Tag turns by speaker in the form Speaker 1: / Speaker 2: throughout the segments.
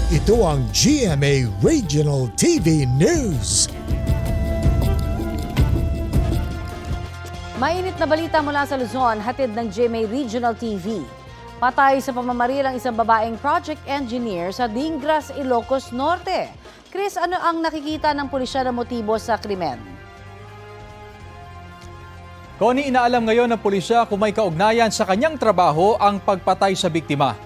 Speaker 1: Ito ang GMA Regional TV News.
Speaker 2: Mainit na balita mula sa Luzon, hatid ng GMA Regional TV. Patay sa pamamaril ang isang babaeng project engineer sa Dingras, Ilocos Norte. Chris, ano ang nakikita ng pulisya na motibo sa krimen?
Speaker 3: Connie, inaalam ngayon ng pulisya kung may kaugnayan sa kanyang trabaho ang pagpatay sa biktima.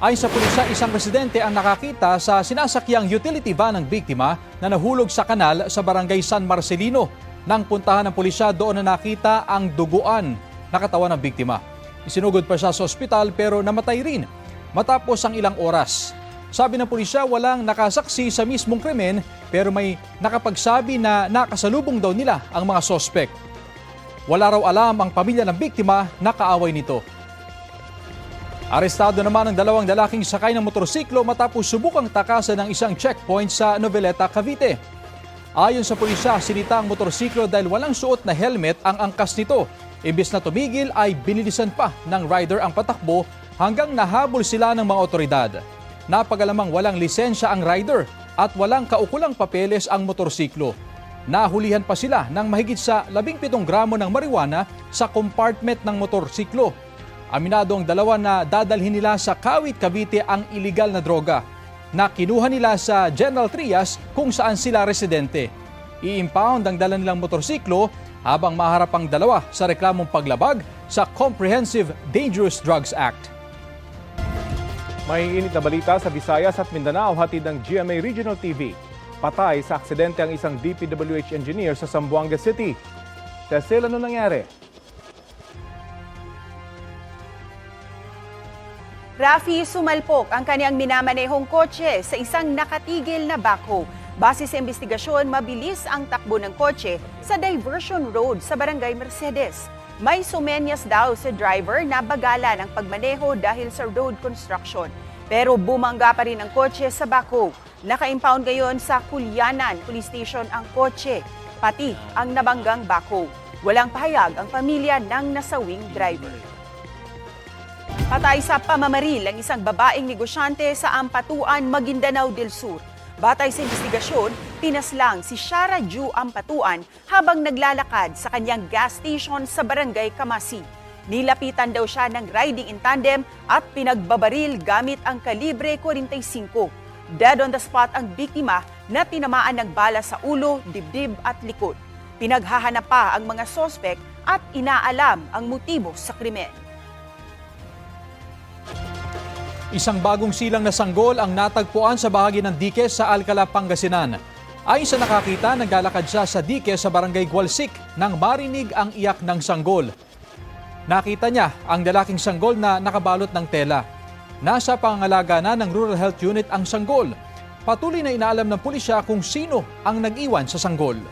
Speaker 3: Ayon sa pulisya, isang residente ang nakakita sa sinasakyang utility van ng biktima na nahulog sa kanal sa barangay San Marcelino. Nang puntahan ng pulisya, doon na nakita ang duguan na katawan ng biktima. Isinugod pa siya sa ospital pero namatay rin matapos ang ilang oras. Sabi ng pulisya, walang nakasaksi sa mismong krimen pero may nakapagsabi na nakasalubong daw nila ang mga sospek. Wala raw alam ang pamilya ng biktima na kaaway nito. Arestado naman ang dalawang lalaking sakay ng motorsiklo matapos subukang takasan ng isang checkpoint sa Noveleta, Cavite. Ayon sa pulisya, sinita ang motorsiklo dahil walang suot na helmet ang angkas nito. Imbis na tumigil ay binilisan pa ng rider ang patakbo hanggang nahabol sila ng mga otoridad. Napagalamang walang lisensya ang rider at walang kaukulang papeles ang motorsiklo. Nahulihan pa sila ng mahigit sa 17 gramo ng marijuana sa compartment ng motorsiklo. Aminado ang dalawa na dadalhin nila sa Kawit, Cavite ang iligal na droga na kinuha nila sa General Trias kung saan sila residente. I-impound ang dala nilang motorsiklo habang maharap ang dalawa sa reklamong paglabag sa Comprehensive Dangerous Drugs Act.
Speaker 4: May init na balita sa Visayas at Mindanao, hatid ng GMA Regional TV. Patay sa aksidente ang isang DPWH engineer sa Zamboanga City. Cecil, ano nangyari?
Speaker 5: Rafi, sumalpok ang kanyang minamanehong kotse sa isang nakatigil na backhoe. Base sa investigasyon, mabilis ang takbo ng kotse sa diversion road sa Barangay Mercedes. May sumenyas daw sa driver na bagala ng pagmaneho dahil sa road construction. Pero bumangga pa rin ang kotse sa backhoe. Naka-impound ngayon sa Kulyanan Police Station ang kotse, pati ang nabanggang backhoe. Walang pahayag ang pamilya ng nasawing driver. Patay sa pamamaril ang isang babaeng negosyante sa Ampatuan, Maguindanao del Sur. Batay sa investigasyon, pinaslang si Shara Ju Ampatuan habang naglalakad sa kanyang gas station sa Barangay Kamasi. Nilapitan daw siya ng riding in tandem at pinagbabaril gamit ang kalibre 45. Dead on the spot ang biktima na tinamaan ng bala sa ulo, dibdib at likod. Pinaghahanap pa ang mga sospek at inaalam ang motibo sa krimen.
Speaker 3: Isang bagong silang na sanggol ang natagpuan sa bahagi ng dike sa Alcala, Pangasinan. Ayon sa nakakita, naglalakad siya sa dike sa barangay Gualsik nang marinig ang iyak ng sanggol. Nakita niya ang lalaking sanggol na nakabalot ng tela. Nasa pangangalaga na ng Rural Health Unit ang sanggol. Patuloy na inaalam ng pulisya kung sino ang nag-iwan sa sanggol.